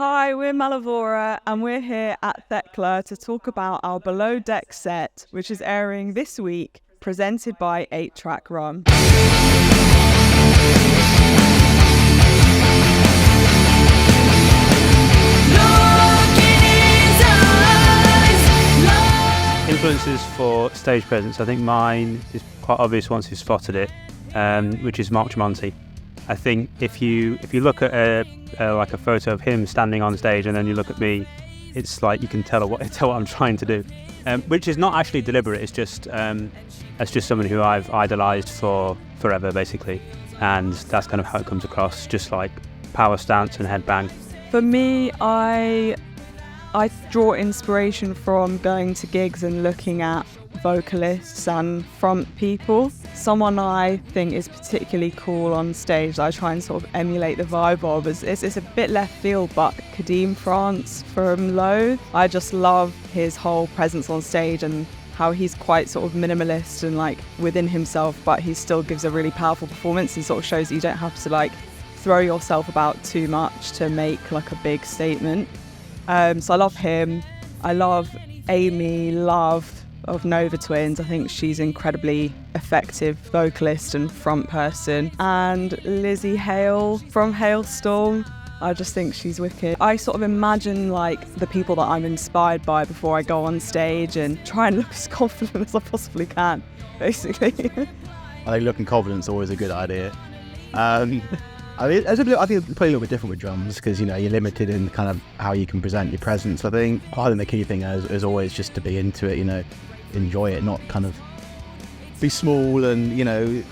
Hi, we're Mallavora and we're here at Thekla to talk about our Below Deck set, which is airing this week, presented by 8Track Rum. Influences for stage presence, I think mine is quite obvious once you've spotted it, which is Mark Tremonti. I think if you look at a photo of him standing on stage and then you look at me, it's like you can tell what I'm trying to do, which is not actually deliberate. It's just someone who I've idolised for forever, basically, and that's kind of how it comes across. Just like power stance and headbang. For me, I draw inspiration from going to gigs and looking at vocalists and front people. Someone I think is particularly cool on stage that I try and sort of emulate the vibe of it's a bit left field, but Kadeem France from Loathe. I just love his whole presence on stage and how he's quite sort of minimalist and like within himself, but he still gives a really powerful performance and sort of shows that you don't have to like throw yourself about too much to make like a big statement. So I love him. I love Amy Love of Nova Twins. I think she's incredibly effective vocalist and front person. And Lizzie Hale from Hailstorm. I just think she's wicked. I sort of imagine like the people that I'm inspired by before I go on stage and try and look as confident as I possibly can, basically. I think looking confident is always a good idea. I think it's probably a little bit different with drums because, you know, you're limited in kind of how you can present your presence. I think the key thing is always just to be into it, you know, enjoy it, not kind of be small and, you know,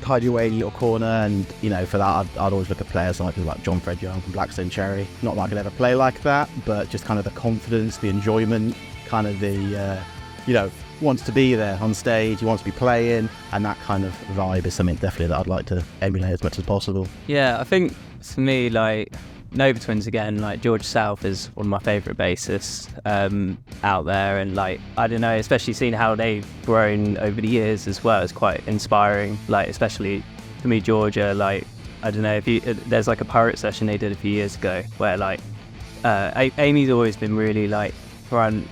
hide your way in your little corner. And, you know, for that, I'd always look at players like John Fred Young from Blackstone Cherry. Not that I could ever play like that, but just kind of the confidence, the enjoyment, kind of the, you know, wants to be there on stage, he wants to be playing, and that kind of vibe is something definitely that I'd like to emulate as much as possible. Yeah, I think for me, like Nova Twins again, like George South is one of my favourite bassists out there, and like I don't know, especially seeing how they've grown over the years as well is quite inspiring. Like especially for me, Georgia, like I don't know if there's like a pirate session they did a few years ago where like Amy's always been really like front.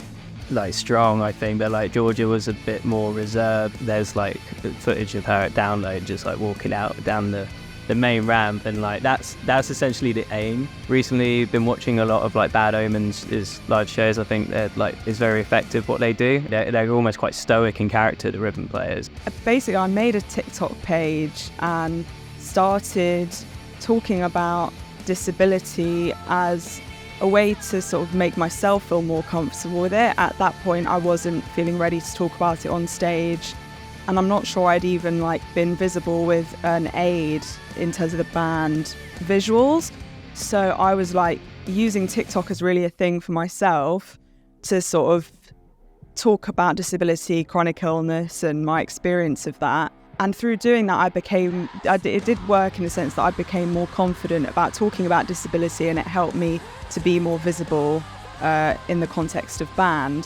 Like strong, I think, but like Georgia was a bit more reserved. There's like footage of her at Download just like walking out down the main ramp, and like that's essentially the aim. Recently been watching a lot of like Bad Omens' live shows. I think they're like is very effective what they do. They're almost quite stoic in character, the rhythm players. Basically I made a TikTok page and started talking about disability as a way to sort of make myself feel more comfortable with it. At that point I wasn't feeling ready to talk about it on stage, and I'm not sure I'd even like been visible with an aid in terms of the band visuals. So I was like using TikTok as really a thing for myself to sort of talk about disability, chronic illness and my experience of that. And through doing that, it did work in the sense that I became more confident about talking about disability, and it helped me to be more visible in the context of band.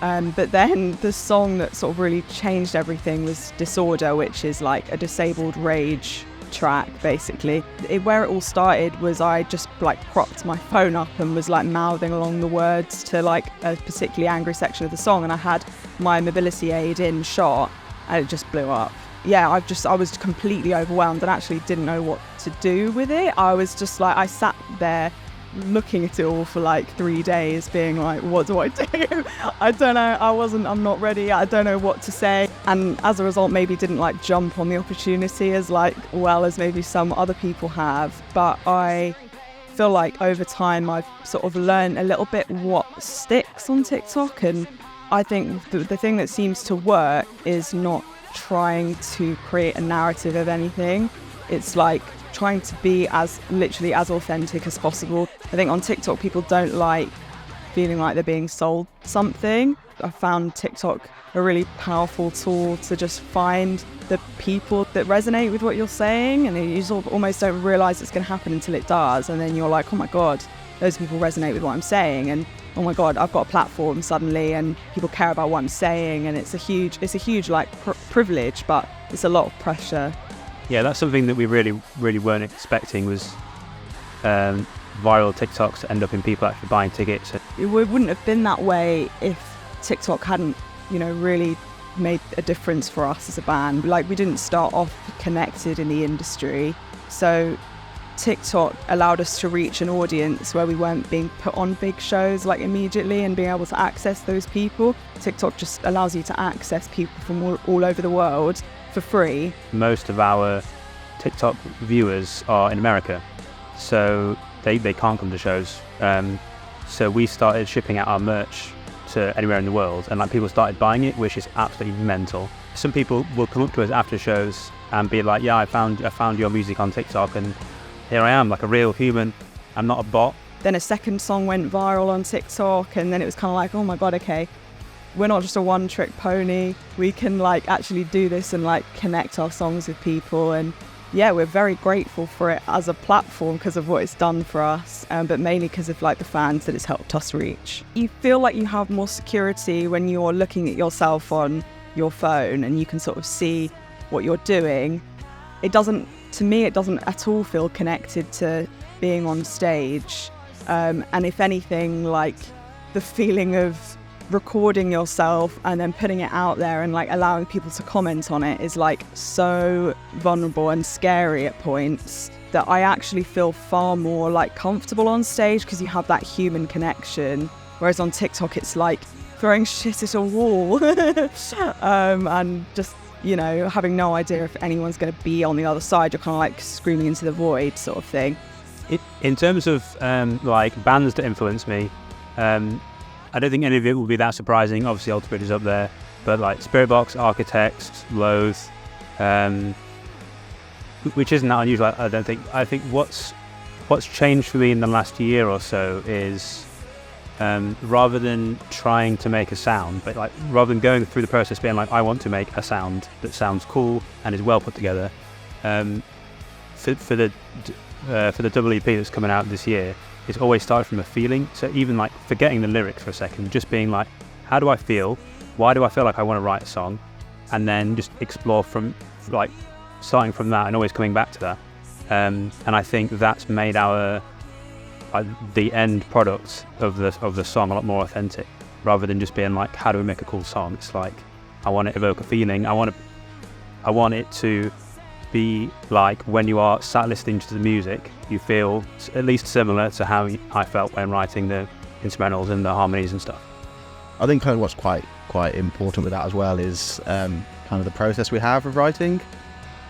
But then the song that sort of really changed everything was Disorder, which is like a disabled rage track, basically. Where it all started was I just like propped my phone up and was like mouthing along the words to like a particularly angry section of the song, and I had my mobility aid in shot and it just blew up. Yeah, I was completely overwhelmed and actually didn't know what to do with it. I was just like, I sat there looking at it all for like 3 days being like, what do I do? I don't know, I'm not ready, I don't know what to say. And as a result, maybe didn't like jump on the opportunity as like well as maybe some other people have. But I feel like over time I've sort of learned a little bit what sticks on TikTok, and I think the thing that seems to work is not trying to create a narrative of anything. It's like trying to be as authentic as possible. I think on TikTok people don't like feeling like they're being sold something. I found TikTok a really powerful tool to just find the people that resonate with what you're saying, and you sort of almost don't realise it's going to happen until it does, and then you're like, oh my god, those people resonate with what I'm saying, and oh my god, I've got a platform suddenly and people care about what I'm saying, and it's a huge like privilege, but it's a lot of pressure. Yeah, that's something that we really weren't expecting was viral TikToks to end up in people actually buying tickets. It wouldn't have been that way if TikTok hadn't, really made a difference for us as a band. Like, we didn't start off connected in the industry, so TikTok allowed us to reach an audience where we weren't being put on big shows like immediately and being able to access those people. TikTok just allows you to access people from all over the world for free. Most of our TikTok viewers are in America, so they can't come to shows. So we started shipping out our merch to anywhere in the world, and like people started buying it, which is absolutely mental. Some people will come up to us after shows and be like, yeah, I found your music on TikTok, and here I am, like a real human. I'm not a bot. Then a second song went viral on TikTok, and then it was kind of like, oh my god, okay, we're not just a one-trick pony. We can like actually do this and like connect our songs with people. And yeah, we're very grateful for it as a platform because of what it's done for us, but mainly because of like the fans that it's helped us reach. You feel like you have more security when you're looking at yourself on your phone and you can sort of see what you're doing. To me, it doesn't at all feel connected to being on stage. And if anything, like the feeling of recording yourself and then putting it out there and like allowing people to comment on it is like so vulnerable and scary at points that I actually feel far more like comfortable on stage because you have that human connection, whereas on TikTok it's like throwing shit at a wall and just having no idea if anyone's going to be on the other side. You're kind of like screaming into the void sort of thing. In terms of like bands that influence me, I don't think any of it will be that surprising. Obviously, Alter Bridge is up there, but like Spirit Box, Architects, Loathe, which isn't that unusual. I don't think. I think what's changed for me in the last year or so is rather than trying to make a sound, but like rather than going through the process being like, I want to make a sound that sounds cool and is well put together. For the double EP that's coming out this year, it's always started from a feeling. So even like forgetting the lyrics for a second, just being like, how do I feel? Why do I feel like I want to write a song? And then just explore from like starting from that and always coming back to that. And I think that's made the end product of the song a lot more authentic, rather than just being like, how do we make a cool song? It's like, I want to evoke a feeling. I want it to be like when you are sat listening to the music, you feel at least similar to how I felt when writing the instrumentals and the harmonies and stuff. I think kind of what's quite important with that as well is kind of the process we have of writing.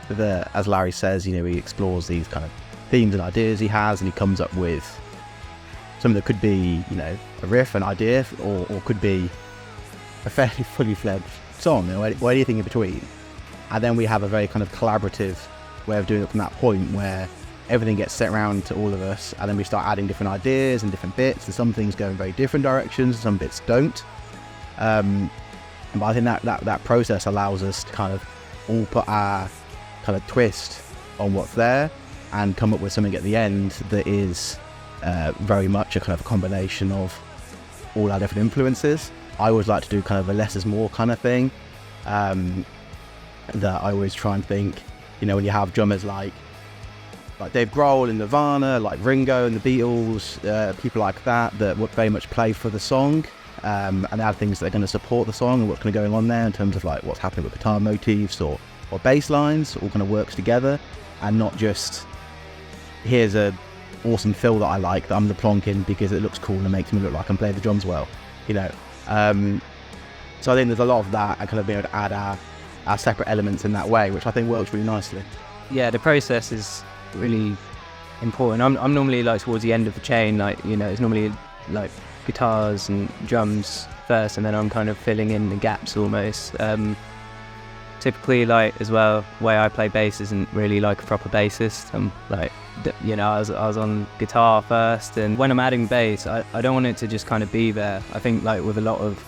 As Larry says, he explores these kind of themes and ideas he has, and he comes up with something that could be, a riff, an idea, or could be a fairly fully fledged song, or anything in between. And then we have a very kind of collaborative way of doing it from that point, where everything gets sent around to all of us, and then we start adding different ideas and different bits, and some things go in very different directions, and some bits don't. But I think that process allows us to kind of all put our kind of twist on what's there and come up with something at the end that is very much a kind of a combination of all our different influences. I always like to do kind of a less is more kind of thing. That I always try and think, when you have drummers like Dave Grohl and Nirvana, like Ringo and the Beatles, people like that would very much play for the song, and they have things that are going to support the song and what's going to go on there in terms of like what's happening with guitar motifs or bass lines, all kind of works together, and not just here's a awesome fill that I like that I'm the plonk in because it looks cool and makes me look like I'm playing the drums well, So I think there's a lot of that, and kind of being able to add our separate elements in that way, which I think works really nicely. Yeah, the process is really important. I'm normally like towards the end of the chain, it's normally like guitars and drums first, and then I'm kind of filling in the gaps almost. Typically, like as well, the way I play bass isn't really like a proper bassist. I was on guitar first, and when I'm adding bass, I don't want it to just kind of be there. I think like with a lot of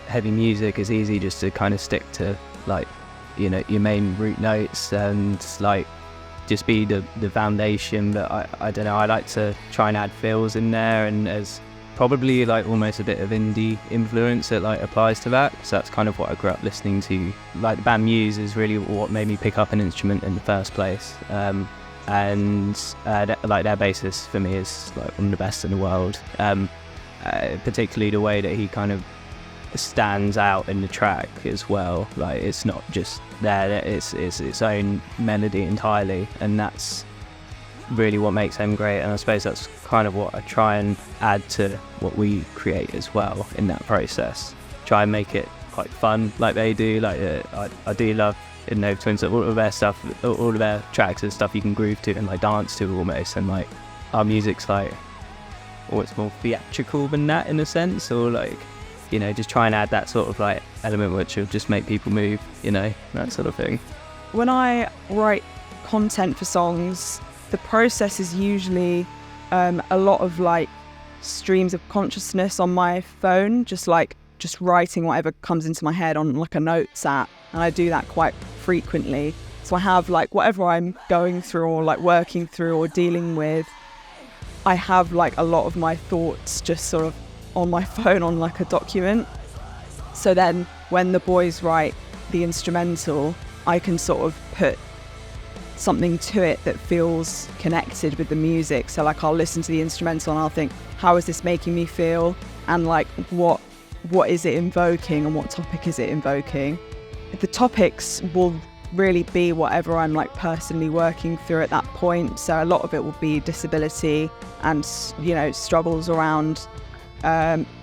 heavy music, it's easy just to kind of stick to like your main root notes and like just be the foundation. But I don't know, I like to try and add fills in there, and there's probably like almost a bit of indie influence that like applies to that. So that's kind of what I grew up listening to. Like the band Muse is really what made me pick up an instrument in the first place. and like their bassist for me is like one of the best in the world. Particularly the way that he kind of stands out in the track as well. Like it's not just there; it's its own melody entirely, and that's really what makes them great. And I suppose that's kind of what I try and add to what we create as well in that process. Try and make it quite fun, like they do. Like I do love in Nova Twins that all of their stuff, all of their tracks and stuff you can groove to and like dance to almost. And like our music's like, or it's more theatrical than that in a sense, or like, you know, just try and add that sort of like element which will just make people move, you know, that sort of thing. When I write content for songs, the process is usually a lot of like streams of consciousness on my phone, just writing whatever comes into my head on like a notes app, and I do that quite frequently. So I have like whatever I'm going through or like working through or dealing with, I have like a lot of my thoughts just sort of on my phone on like a document. So then when the boys write the instrumental, I can sort of put something to it that feels connected with the music. So like I'll listen to the instrumental and I'll think, how is this making me feel? And like what is it invoking and what topic is it invoking? The topics will really be whatever I'm like personally working through at that point. So a lot of it will be disability and, you know, struggles around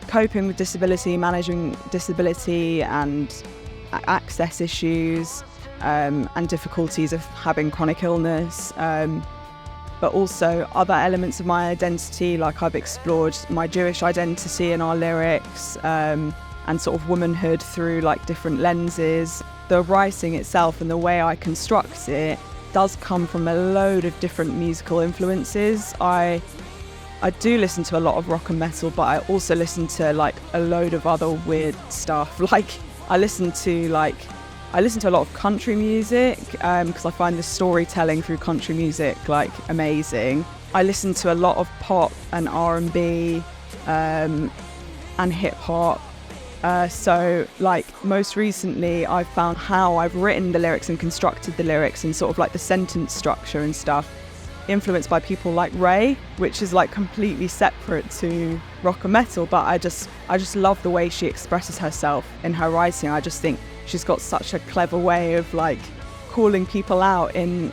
coping with disability, managing disability and access issues, and difficulties of having chronic illness, but also other elements of my identity. Like I've explored my Jewish identity in our lyrics, and sort of womanhood through like different lenses. The writing itself and the way I construct it does come from a load of different musical influences. I do listen to a lot of rock and metal, but I also listen to like a load of other weird stuff. Like I listen to a lot of country music because I find the storytelling through country music like amazing. I listen to a lot of pop and R&B and hip hop. So like most recently I've found how I've written the lyrics and constructed the lyrics and sort of like the sentence structure and stuff influenced by people like Ray, which is like completely separate to rock and metal, but I just love the way she expresses herself in her writing. I just think she's got such a clever way of like calling people out in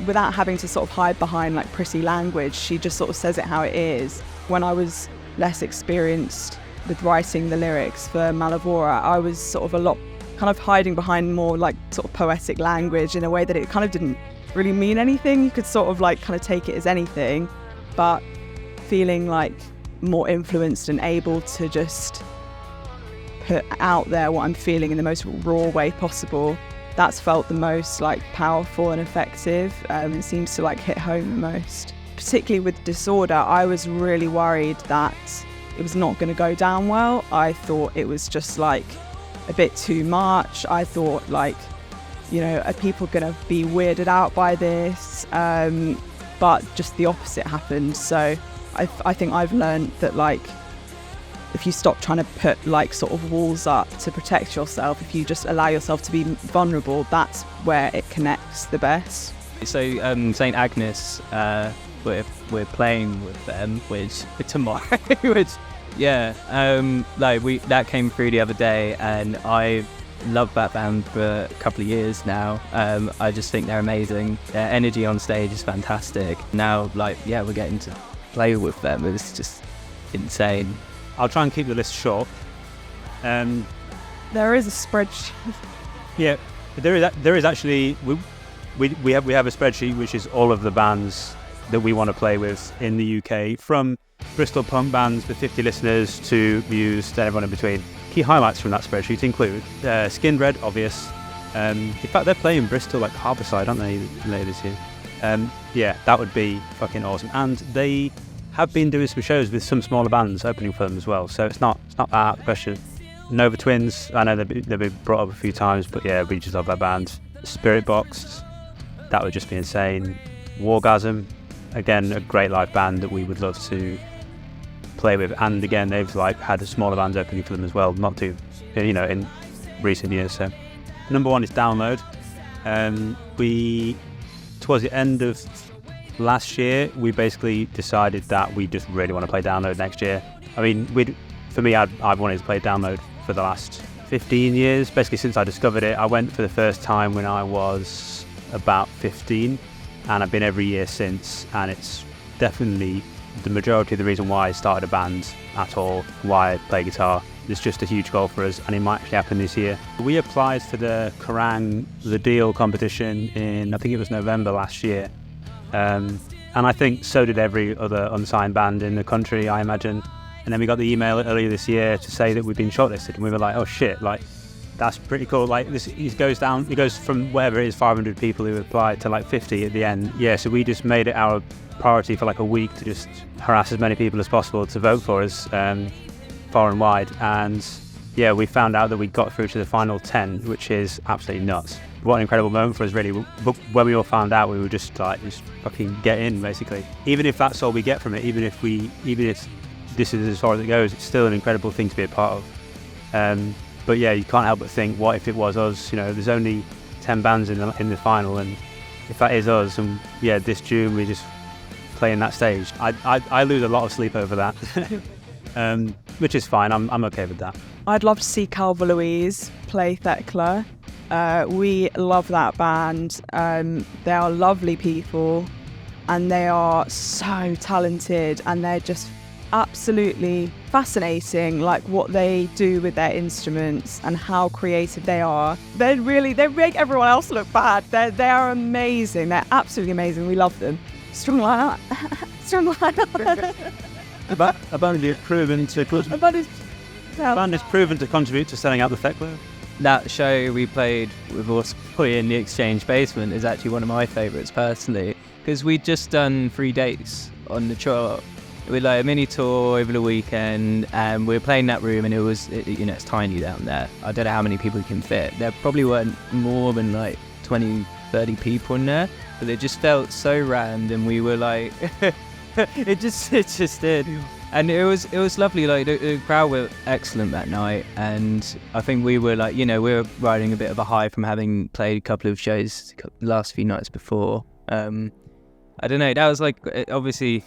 without having to sort of hide behind like pretty language. She just sort of says it how it is. When I was less experienced with writing the lyrics for Mallavora, I was sort of a lot kind of hiding behind more like sort of poetic language in a way that it kind of didn't really mean anything. You could sort of like kind of take it as anything, but feeling like more influenced and able to just put out there what I'm feeling in the most raw way possible, that's felt the most like powerful and effective. It seems to like hit home the most. Particularly with Disorder, I was really worried that it was not going to go down well. I thought it was just like a bit too much. I thought like, you know, are people going to be weirded out by this? But just the opposite happened. So I think I've learned that like, if you stop trying to put like sort of walls up to protect yourself, if you just allow yourself to be vulnerable, that's where it connects the best. So St. Agnes, we're playing with them, which tomorrow, which that came through the other day, and I love that band for a couple of years now. I just think they're amazing. Their energy on stage is fantastic. Now, we're getting to play with them. It's just insane. I'll try and keep the list short. There is a spreadsheet. Yeah, there is actually. We have a spreadsheet which is all of the bands that we want to play with in the UK, from Bristol punk bands with 50 listeners to Muse and everyone in between. Key highlights from that spreadsheet include Skin Red, obvious. In fact, they're playing Bristol like Harbourside, aren't they, later this year? That would be fucking awesome. And they have been doing some shows with some smaller bands opening for them as well, so it's not out of the question. Nova Twins, I know they've been brought up a few times, but yeah, we just love that band. Spirit Box, that would just be insane. Wargasm, again, a great live band that we would love to play with, and again, they've had a smaller bands opening for them as well, not too, in recent years. So number one is Download. We towards the end of last year, we basically decided that we just really want to play Download next year. I mean, for me, I've wanted to play Download for the last 15 years, basically since I discovered it. I went for the first time when I was about 15, and I've been every year since, and it's definitely the majority of the reason why I started a band at all, why I play guitar. It's just a huge goal for us, and it might actually happen this year. We applied for the Kerrang! The Deal competition in, I think it was November last year. And I think so did every other unsigned band in the country, I imagine. And then we got the email earlier this year to say that we've been shortlisted, and we were like, oh shit, like, that's pretty cool. Like, it goes from whatever it is, 500 people who applied to like 50 at the end. Yeah, so we just made it our priority for like a week to just harass as many people as possible to vote for us, far and wide. And yeah, we found out that we got through to the final 10, which is absolutely nuts. What an incredible moment for us, really. When we all found out, we were just fucking get in, basically. Even if that's all we get from it, even if this is as far as it goes, it's still an incredible thing to be a part of. But yeah, you can't help but think, what if it was us? You know, there's only 10 bands in the final, and if that is us, and yeah, this June we just play in that stage, I lose a lot of sleep over that, which is fine. I'm okay with that. I'd love to see Calva Louise play Thekla. We love that band. They are lovely people, and they are so talented, and they're just absolutely fascinating, like what they do with their instruments and how creative they are. They make everyone else look bad. They are amazing. They're absolutely amazing. We love them. Strong lineup. Strong lineup. A band is proven to contribute to selling out the Thekla. That show we played with us in the Exchange Basement is actually one of my favourites personally, because we'd just done 3 dates on the tour. We had like a mini tour over the weekend, and we were playing that room, and it's tiny down there. I don't know how many people can fit. There probably weren't more than like 20, 30 people in there, but it just felt so random. We were like, it just did. And it was lovely. Like the crowd were excellent that night, and I think we were like, we were riding a bit of a high from having played a couple of shows the last few nights before. I don't know. That was like obviously,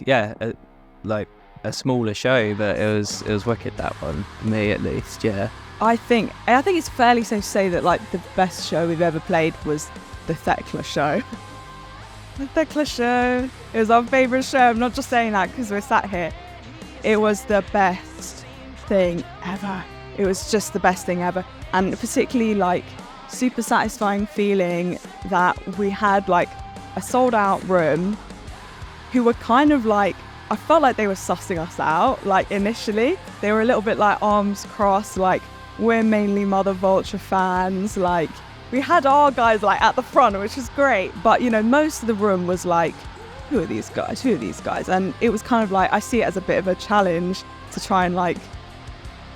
like a smaller show, but it was wicked, that one, for me at least. Yeah. I think it's fairly safe to say that like the best show we've ever played was the Thekla show. The Thekla show. It was our favourite show. I'm not just saying that because we're sat here. It was the best thing ever. It was just the best thing ever. And particularly like super satisfying feeling that we had like a sold out room who were kind of like, I felt like they were sussing us out. Like initially they were a little bit like arms crossed, like we're mainly Mother Vulture fans. Like we had our guys like at the front, which was great. But most of the room was like, who are these guys? Who are these guys? And it was kind of like, I see it as a bit of a challenge to try and like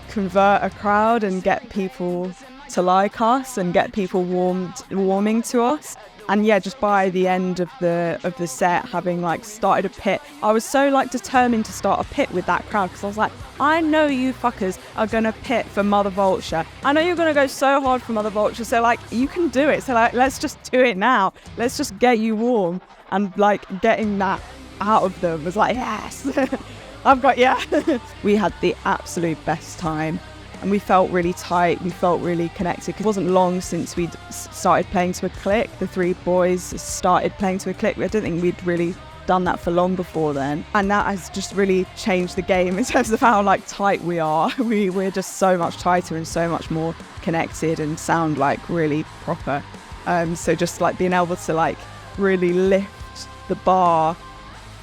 convert a crowd and get people to like us and get people warming to us. And yeah, just by the end of the set, having like started a pit, I was so like determined to start a pit with that crowd, because I was like, I know you fuckers are gonna pit for Mother Vulture. I know you're gonna go so hard for Mother Vulture. So like, you can do it. So like, let's just do it now. Let's just get you warm. And like getting that out of them was like, yes, We had the absolute best time, and we felt really tight. We felt really connected. It wasn't long since we'd started playing to a click. The 3 boys started playing to a click. I don't think we'd really done that for long before then. And that has just really changed the game in terms of how like tight we are. We're just so much tighter and so much more connected and sound like really proper. So just like being able to like really lift the bar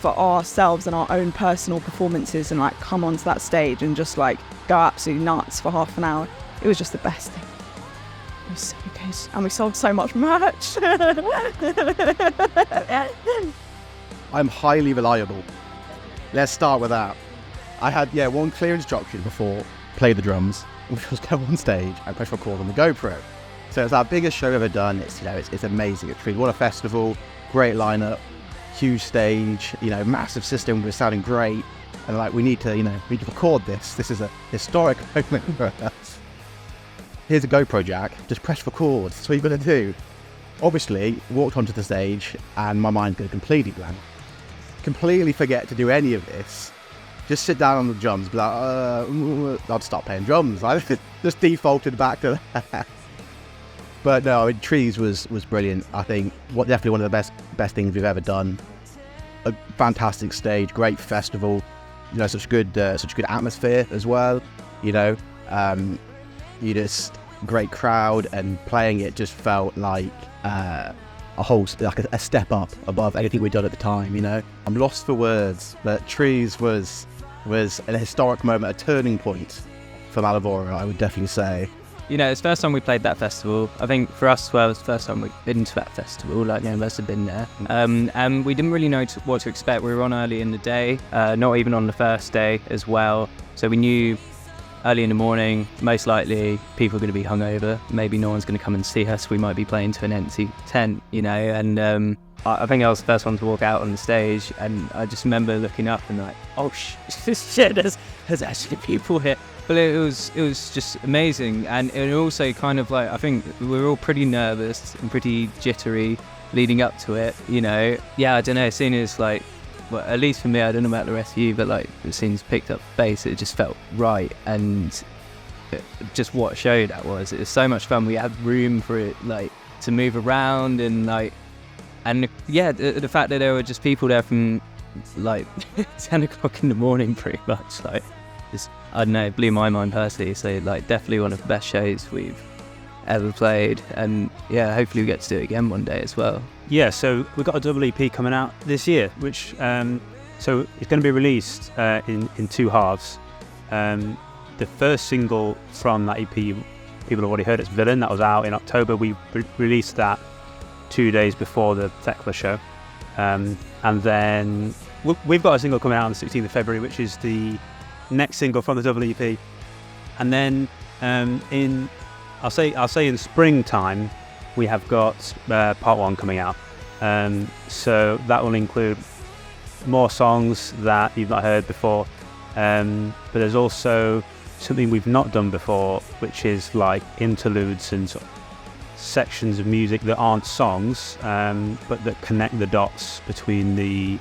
for ourselves and our own personal performances and like come onto that stage and just like go absolutely nuts for half an hour. It was just the best thing. It was so good. And we sold so much merch. I'm highly reliable. Let's start with that. I had one clear instruction before play the drums, which was go on stage and press record on the GoPro. So it's our biggest show ever done. It's it's amazing. It's really, what a festival, great lineup, huge stage, massive system. We're sounding great, and like we need to record this. This is a historic moment for us. Here's a GoPro jack. Just press record. That's what you're gonna do. obviously walked onto the stage and my mind goes completely blank. Completely forget to do any of this. Just sit down on the drums, be like, I'd stop playing drums. I just defaulted back to that. But no, I mean, Trees was brilliant. I think definitely one of the best things we've ever done. A fantastic stage, great festival. You know, such good atmosphere as well. You know, you just great crowd, and playing it just felt like a step up above anything we'd done at the time. You know, I'm lost for words, but Trees was an historic moment, a turning point for Mallavora, I would definitely say. You know, it's the first time we played that festival. I think for us as well, it's the first time we've been to that festival, like none of us have been there. And we didn't really know what to expect. We were on early in the day, not even on the first day as well. So we knew early in the morning, most likely people are going to be hungover. Maybe no one's going to come and see us. We might be playing to an empty tent, you know. And I think I was the first one to walk out on the stage, and I just remember looking up and like, oh shit, there's actually people here. But it was just amazing, and it also kind of like, I think we were all pretty nervous and pretty jittery leading up to it, you know. Yeah, I don't know, as soon as like, well, at least for me, I don't know about the rest of you, but like as soon as picked up bass, it just felt right, and just what a show that was. It was so much fun. We had room for it, like, to move around, and like, and yeah, the fact that there were just people there from like 10 o'clock in the morning pretty much, like, just, I don't know, it blew my mind personally. So like, definitely one of the best shows we've ever played, and yeah, hopefully we get to do it again one day as well. Yeah, so we've got a double EP coming out this year, which so it's going to be released in two halves. The first single from that EP, people have already heard, it's Villain. That was out in October. We released that 2 days before the Thekla show, and then we've got a single coming out on the 16th of February, which is the next single from the double EP. And then I'll say in springtime we have got part one coming out. So that will include more songs that you've not heard before. But there's also something we've not done before, which is like interludes and sort of sections of music that aren't songs, but that connect the dots between the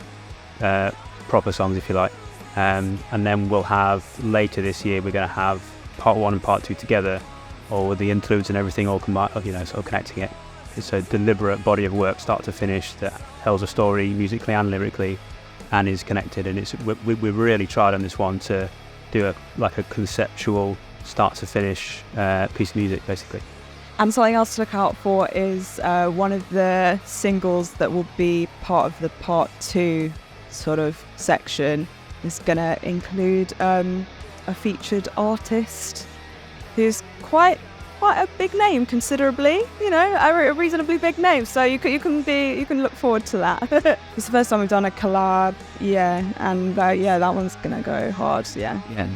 proper songs, if you like. And then we'll have, later this year, we're going to have part one and part two together, or with the interludes and everything all combined, you know, sort of connecting it. It's a deliberate body of work, start to finish, that tells a story musically and lyrically, and is connected. And we really tried on this one to do a conceptual start to finish piece of music, basically. And something else to look out for is one of the singles that will be part of the part two sort of section is going to include a featured artist who's quite a big name, considerably, you know, a reasonably big name. So you can look forward to that. It's the first time we've done a collab, yeah, and that one's gonna go hard, yeah. Yeah,